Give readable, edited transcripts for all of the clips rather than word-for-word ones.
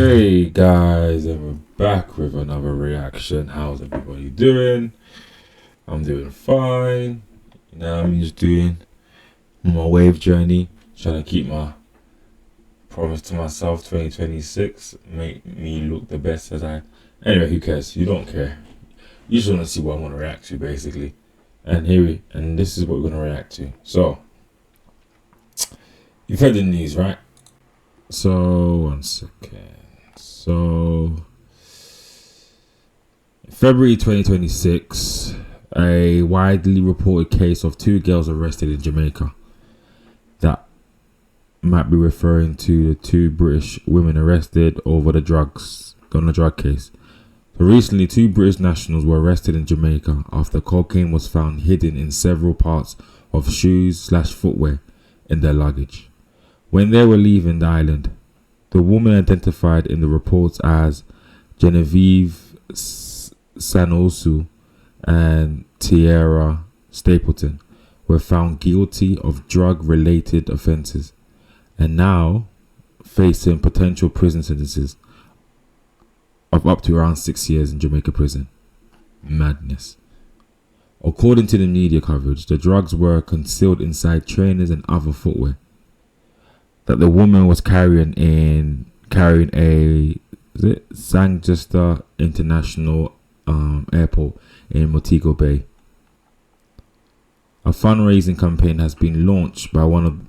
Hey guys, and we're back with another reaction. How's everybody doing? I'm doing fine. I'm just doing my wave journey, trying to keep my promise to myself 2026, make me look the best as I. Anyway, who cares? You don't care. You just want to see what I want to react to, basically. And this is what we're gonna react to. So, you've heard the news, right? So, one second. So, February 2026, a widely reported case of two girls arrested in Jamaica. That might be referring to the two British women arrested over the drug case. So recently, two British nationals were arrested in Jamaica after cocaine was found hidden in several parts of shoes/footwear in their luggage. When they were leaving the island, the woman identified in the reports as Genevieve Sanosu and Tierra Stapleton were found guilty of drug-related offences and now facing potential prison sentences of up to around 6 years in Jamaica prison. Madness. According to the media coverage, the drugs were concealed inside trainers and other footwear that the woman was carrying a Sangster International Airport in Montego Bay. A fundraising campaign has been launched by one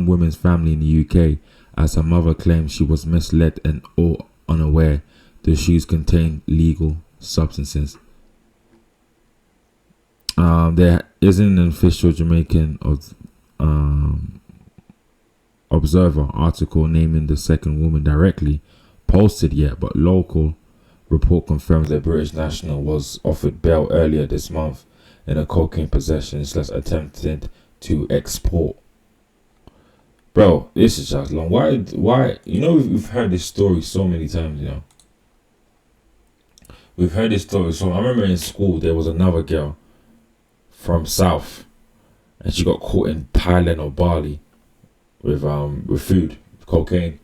woman's family in the UK, as her mother claims she was misled and or unaware the shoes contained legal substances. There isn't an official Jamaican Observer article naming the second woman directly posted yet, but local report confirms the British national was offered bail earlier this month in a cocaine possession / attempted to export. Bro, this is just long. Why? We've heard this story so many times. We've heard this story. So I remember in school there was another girl from South, and she got caught in Thailand or Bali with food, cocaine,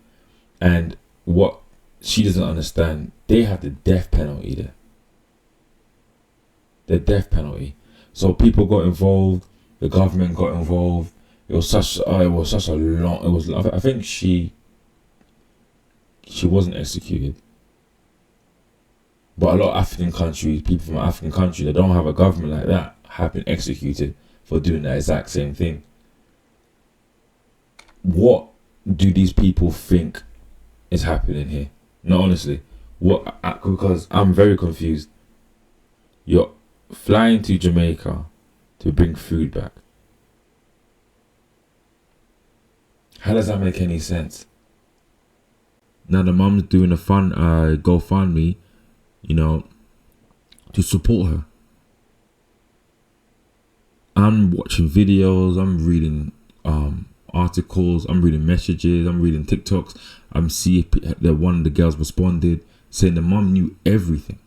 and what she doesn't understand, they have the death penalty there. The death penalty. So people got involved, the government got involved. It was such a long. I think she wasn't executed, but a lot of African countries, people from African countries that don't have a government like that, have been executed for doing that exact same thing. What do these people think is happening here? No, honestly, because I'm very confused. You're flying to Jamaica to bring food back. How does that make any sense? Now the mom's doing a fun GoFundMe, to support her. I'm watching videos, I'm reading articles, I'm reading messages, I'm reading TikToks. I'm seeing that one of the girls responded saying the mom knew everything.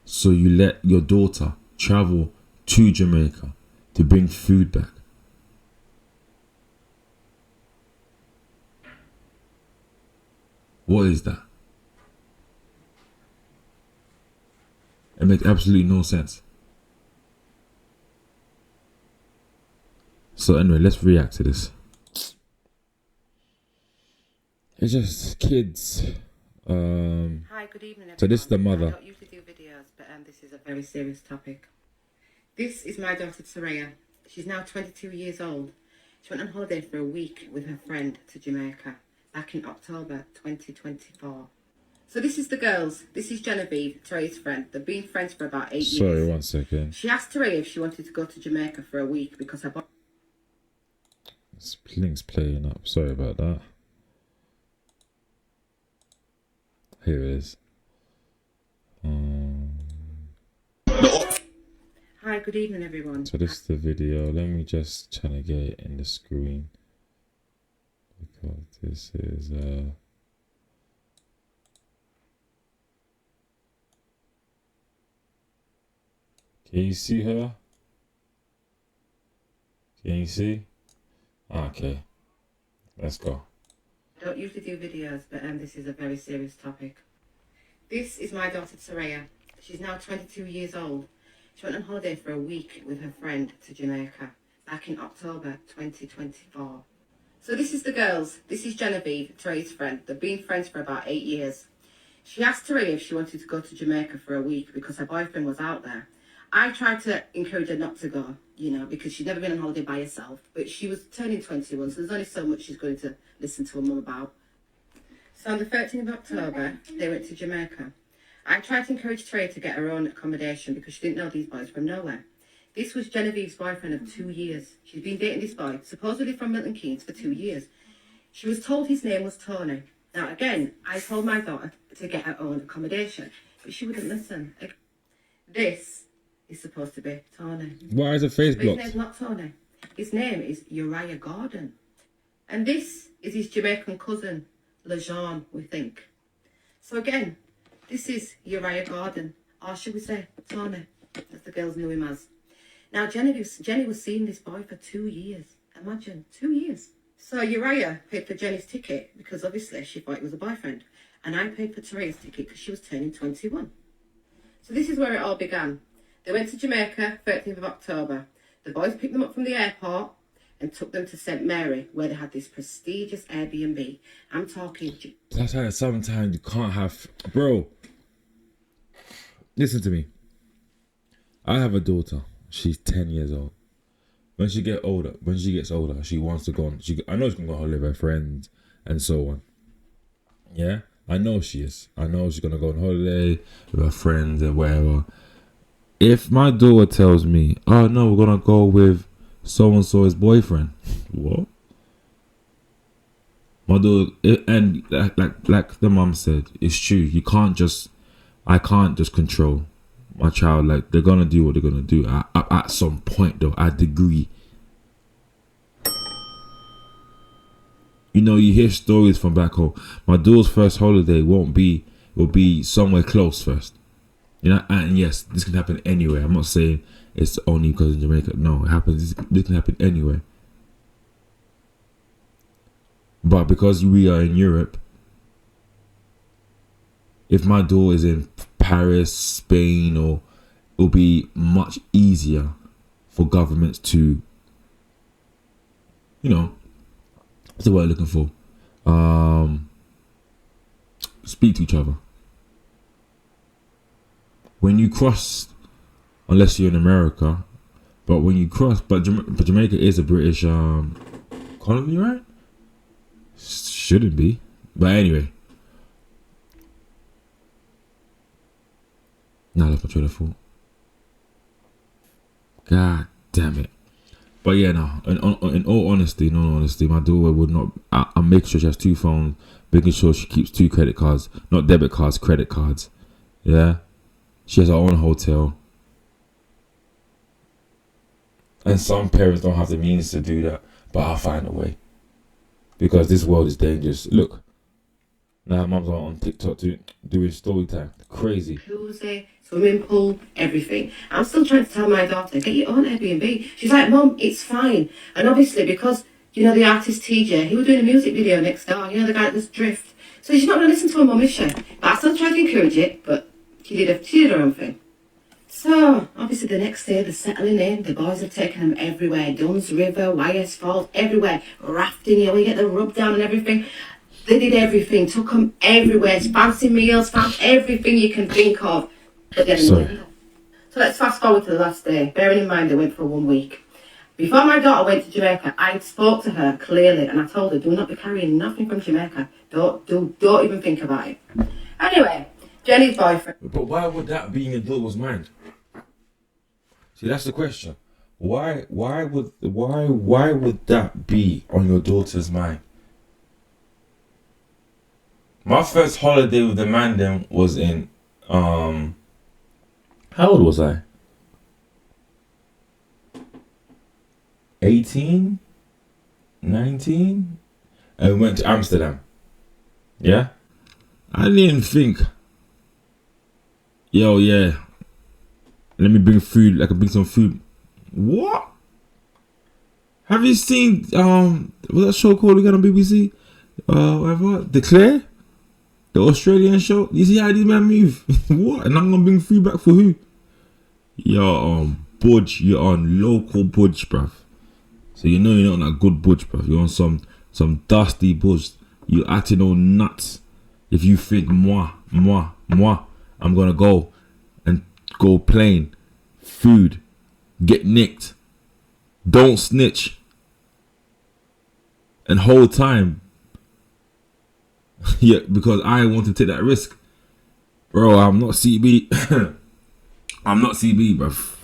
So you let your daughter travel to Jamaica to bring food back. What is that? It makes absolutely no sense. So anyway, let's react to this. It's just kids. Hi, good evening everyone. So this is the mother. I don't usually do videos, but this is a very serious topic. This is my daughter Saraya. She's now 22 years old. She went on holiday for a week with her friend to Jamaica back in October 2024. So this is the girls. This is Genevieve, Taraya's friend. They've been friends for about 8 years. Sorry, 1 second. She asked Taraya if she wanted to go to Jamaica for a week because her This link's playing up. Sorry about that. Here it is. Hi, good evening everyone. So this is the video. Let me just try to get it in the screen, because this is Can you see her? Can Can you see? Okay. Let's go. I don't usually do videos, but this is a very serious topic. This is my daughter Saraya. She's now 22 years old. She went on holiday for a week with her friend to Jamaica back in October 2024. So this is the girls. This is Genevieve, Taraya's friend. They've been friends for about 8 years. She asked Taraya if she wanted to go to Jamaica for a week because her boyfriend was out there. I tried to encourage her not to go, because she'd never been on holiday by herself. But she was turning 21, so there's only so much she's going to listen to her mum about. So on the 13th of October, they went to Jamaica. I tried to encourage Taraya to get her own accommodation because she didn't know these boys from nowhere. This was Genevieve's boyfriend of 2 years. She'd been dating this boy, supposedly from Milton Keynes, for 2 years. She was told his name was Tony. Now again, I told my daughter to get her own accommodation, but she wouldn't listen. This is supposed to be Tony. Why is her face blocked? His name's not Tony. His name is Uriah Gordon. And this is his Jamaican cousin, LeJean, we think. So again, this is Uriah Gordon, or should we say Tony, as the girls knew him as. Now Jenny was seeing this boy for 2 years. Imagine, 2 years. So Uriah paid for Jenny's ticket because obviously she thought it was a boyfriend. And I paid for Taraya's ticket because she was turning 21. So this is where it all began. They went to Jamaica, 13th of October. The boys picked them up from the airport and took them to St. Mary, where they had this prestigious Airbnb. I'm talking... That's how sometimes you can't have... Bro, listen to me. I have a daughter. She's 10 years old. When she gets older, she wants to go on... I know she's going to go on holiday with her friends and so on. Yeah? I know she is. I know she's going to go on holiday with her friends and whatever. If my daughter tells me, oh no, we're going to go with so-and-so's boyfriend. What? My daughter... And like the mum said, it's true. I can't just control my child. Like, they're going to do what they're going to do. At some point, though, I agree. You hear stories from back home. My daughter's first holiday will be somewhere close first. And yes, this can happen anywhere. I'm not saying it's only because in Jamaica. No, it happens. This can happen anywhere. But because we are in Europe, if my daughter is in Paris, Spain, it'll be much easier for governments to, what's the word I'm looking for? Speak to each other. When you cross, unless you're in America, but when you cross, but Jamaica is a British colony, right? Shouldn't be, but anyway. Now that's my train of thought. God damn it. But yeah, no. In all honesty, my daughter would not. I make sure she has 2 phones, making sure she keeps 2 credit cards, not debit cards, credit cards. Yeah, she has her own hotel. And some parents don't have the means to do that, but I'll find a way because this world is dangerous. Look, now mum's on TikTok doing story time. Crazy. Jacuzzi, swimming pool, everything. I'm still trying to tell my daughter, get your own Airbnb. She's like, Mum, it's fine. And obviously because, the artist TJ, he was doing a music video next door, the guy that does Drift. So she's not going to listen to her mum, is she? But I still tried to encourage it, but she did her own thing. So, obviously the next day they're settling in. The boys have taken them everywhere. Duns River, YS Falls, everywhere. Rafting, we get the rub down and everything. They did everything, took them everywhere. Fancy meals, found everything you can think of. But then so let's fast forward to the last day. Bearing in mind they went for 1 week. Before my daughter went to Jamaica, I spoke to her clearly and I told her, do not be carrying nothing from Jamaica. Don't even think about it. Anyway, Jenny's boyfriend. But why would that be in your daughter's mind? See, that's the question. Why would that be on your daughter's mind? My first holiday with the man then was in how old was I? 18? 19? And we went to Amsterdam. Yeah? I didn't think, yo, yeah, let me bring food, I can bring some food. What? Have you seen what's that show called again on BBC? Whatever. Declare? The Australian show? You see how these men move? What? And I'm gonna bring food back for who? You're on budge, you're on local budge, bruv. So you know you're not on that good budge, bruv. You're on some dusty budge. You're acting all nuts. If you think moi, I'm gonna go and go plain, food, get nicked, don't snitch, and whole time, yeah, because I want to take that risk, bro. I'm not CB. I'm not CB, bruv.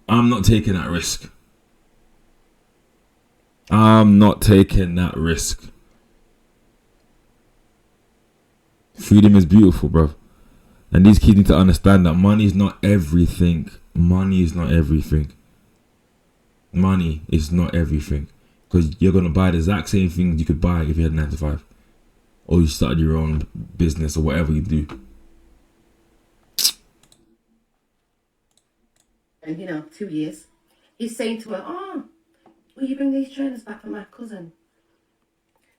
I'm not taking that risk. I'm not taking that risk. Freedom is beautiful, bruv. And these kids need to understand that money is not everything. Money is not everything. Money is not everything. Because you're going to buy the exact same thing you could buy if you had 9 to 5. Or you started your own business or whatever you do. And 2 years. He's saying to her, oh, will you bring these trainers back for my cousin?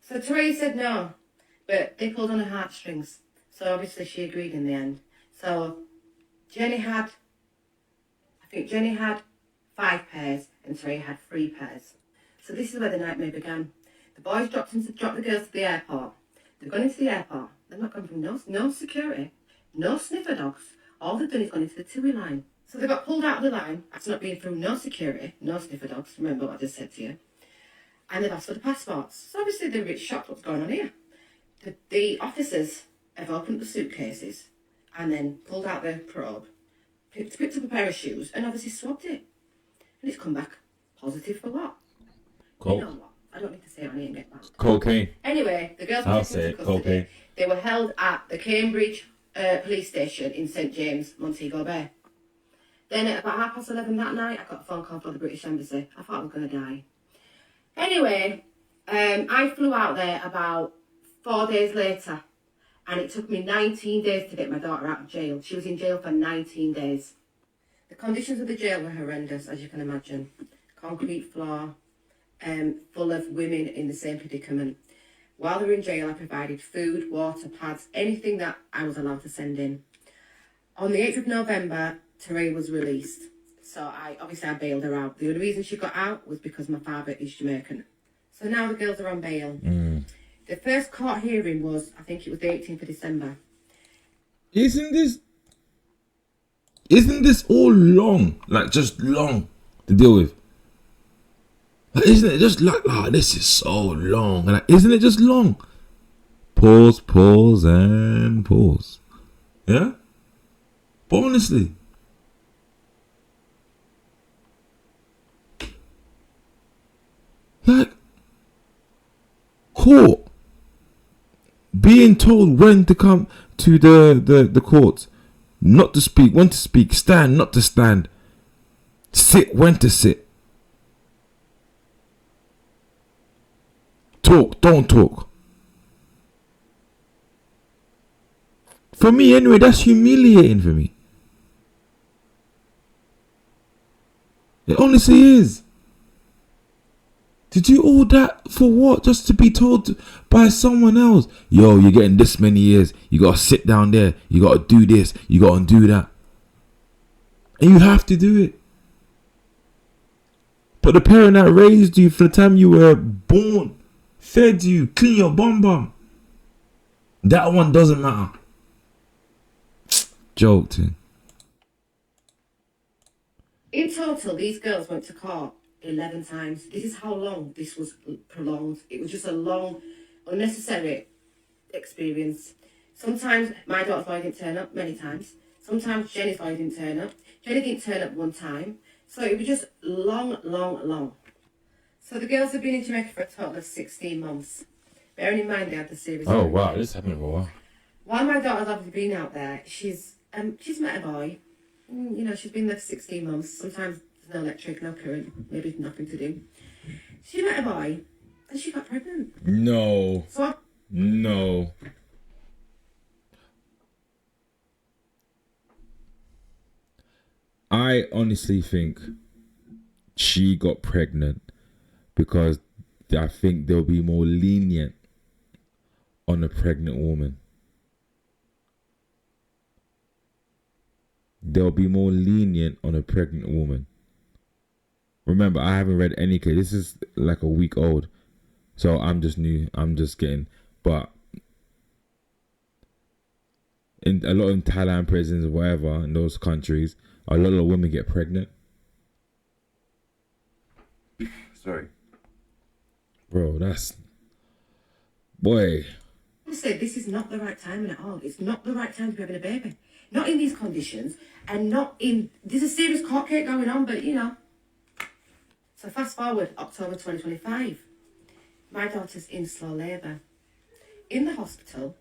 So Teresa said no, but they pulled on her heartstrings. So obviously she agreed in the end. So Jenny had 5 pairs and Teresa had 3 pairs. So this is where the nightmare began. The boys dropped the girls to the airport. They've gone into the airport. They've not gone through no security, no sniffer dogs. All they've done is gone into the TUI line. So they got pulled out of the line after not being through no security, no sniffer dogs. Remember what I just said to you. And they've asked for the passports. So obviously they're a bit shocked what's going on here. The officers have opened the suitcases and then pulled out their probe, picked up a pair of shoes and obviously swabbed it. And it's come back positive for what? Coke. You know what? I don't need to say it on here and get back. Cocaine. Anyway, the girls were taken into custody. Cocaine. They were held at the Cambridge police station in St James, Montego Bay. Then at about 11:30 that night, I got a phone call from the British Embassy. I thought I was going to die. Anyway, I flew out there about 4 days later, and it took me 19 days to get my daughter out of jail. She was in jail for 19 days. The conditions of the jail were horrendous, as you can imagine. Concrete floor, full of women in the same predicament. While they were in jail, I provided food, water, pads, anything that I was allowed to send in. On the 8th of November, Teray was released. So I bailed her out. The only reason she got out was because my father is Jamaican. So now the girls are on bail. The first court hearing was, I think it was the 18th of December. Isn't this all long? Like, just long to deal with? Like, isn't it just like, this is so long? Like, isn't it just long? Pause, and pause. Yeah? But honestly, like, court being told when to come to the court, not to speak, when to speak, stand, not to stand, sit, when to sit, talk, don't talk. For me anyway, that's humiliating for me. It honestly is. To do all that for what? Just to be told by someone else, yo, you're getting this many years, you gotta sit down there, you gotta do this, you gotta do that. And you have to do it. But the parent that raised you from the time you were born, fed you, clean your bum, that one doesn't matter. Joking. In total, these girls went to court 11 times. This is how long this was prolonged. It was just a long, unnecessary experience. Sometimes my daughter's lawyer didn't turn up, many times. Sometimes Jenny's lawyer didn't turn up. Jenny didn't turn up one time. So it was just long. So the girls have been in Jamaica for a total of 16 months. Bearing in mind they had the series. Oh wow, this happened for a while. While my daughter's obviously been out there, she's met a boy. She's been there for 16 months. Sometimes there's no electric, no current, maybe nothing to do. She met a boy and she got pregnant. No. So No. I honestly think she got pregnant because I think they'll be more lenient on a pregnant woman. They'll be more lenient on a pregnant woman. Remember, I haven't read any case. This is like a week old. So I'm just new. I'm just getting. But in a lot in Thailand prisons or whatever, in those countries, a lot of women get pregnant. Sorry. Bro, that's... Boy. I said this is not the right time at all. It's not the right time to be having a baby. Not in these conditions, and not in... There's a serious court case going on, but you know. So fast forward, October 2025. My daughter's in slow labour. In the hospital,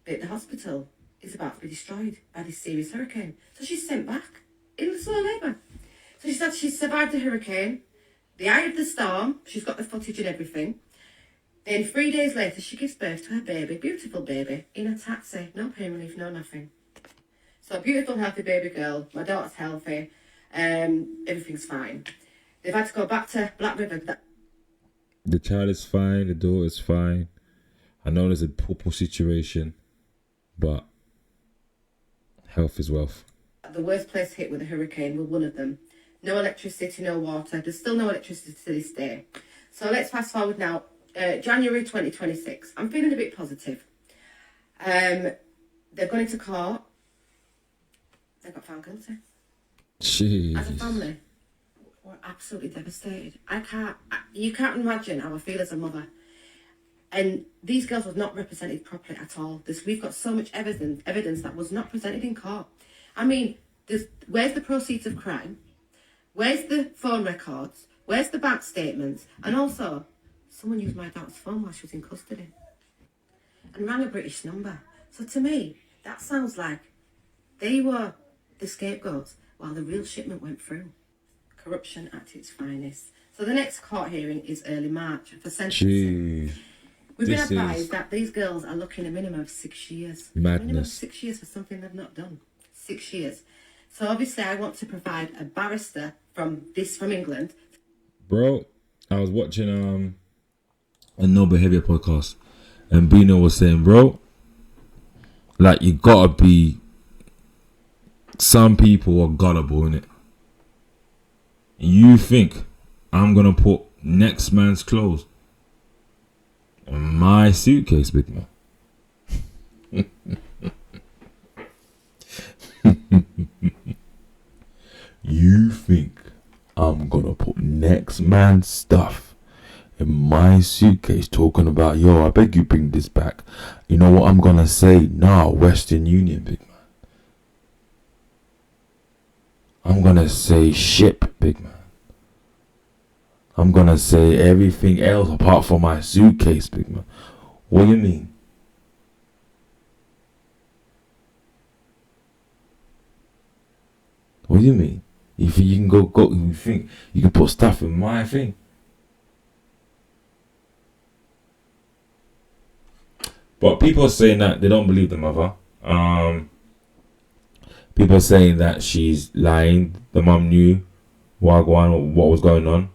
but the hospital is about to be destroyed by this serious hurricane. So she's sent back in the slow labour. So she said she's survived the hurricane, the eye of the storm, she's got the footage and everything. Then 3 days later, she gives birth to her baby, beautiful baby, in a taxi. No pain relief, no nothing. So beautiful, healthy baby girl. My daughter's healthy. Everything's fine. They've had to go back to Black River. The child is fine. The daughter's fine. I know there's a poor situation, but health is wealth. The worst place hit with a hurricane were one of them. No electricity, no water. There's still no electricity to this day. So let's fast forward now. January 2026. I'm feeling a bit positive. They've gone into court. They got found guilty. Jeez. As a family, we're absolutely devastated. You can't imagine how I feel as a mother. And these girls were not represented properly at all. We've got so much evidence that was not presented in court. I mean, where's the proceeds of crime? Where's the phone records? Where's the bank statements? And also, someone used my daughter's phone while she was in custody and rang a British number. So to me, that sounds like they were the scapegoats while the real shipment went through. Corruption at its finest. So the next court hearing is early March for sentencing. Jeez. We've been advised that these girls are looking a minimum of 6 years. Madness. A minimum of 6 years for something they've not done. 6 years. So obviously I want to provide a barrister from England. Bro, I was watching a No Behavior podcast, and Bino was saying, bro, like, you gotta be... Some people are gullible, innit? You think I'm gonna put next man's clothes in my suitcase, big man? You think I'm gonna put next man's stuff in my suitcase, talking about, yo, I beg you bring this back? You know what I'm gonna say? Nah, Western Union, big man. I'm gonna say ship, big man. I'm gonna say everything else apart from my suitcase, big man. What do you mean? What do you mean? If you can go, you think you can put stuff in my thing? But people are saying that they don't believe the mother. People are saying that she's lying. The mum knew what was going on.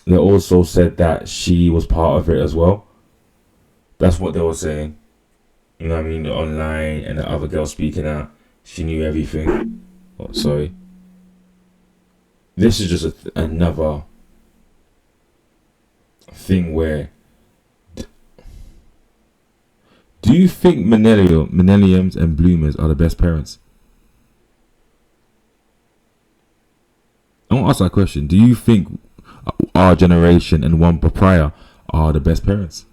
They also said that she was part of it as well. That's what they were saying. You know what I mean? Online, and the other girl speaking out. She knew everything. Oh, sorry. This is just another thing where... Do you think millenniums and bloomers are the best parents? I want to ask that question. Do you think our generation and one prior are the best parents?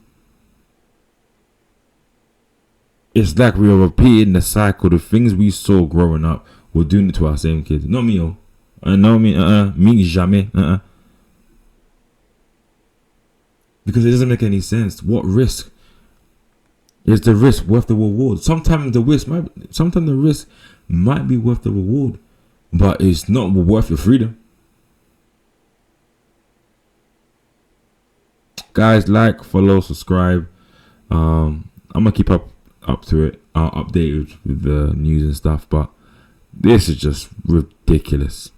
It's like we are repeating the cycle. The things we saw growing up, we're doing it to our same kids. Not me, oh. No, me jamais. Because it doesn't make any sense. What risk? Is the risk worth the reward? Sometimes the risk might be worth the reward, but it's not worth your freedom. Guys, like, follow, subscribe. I'm gonna keep up to it. I'll update with the news and stuff, but this is just ridiculous.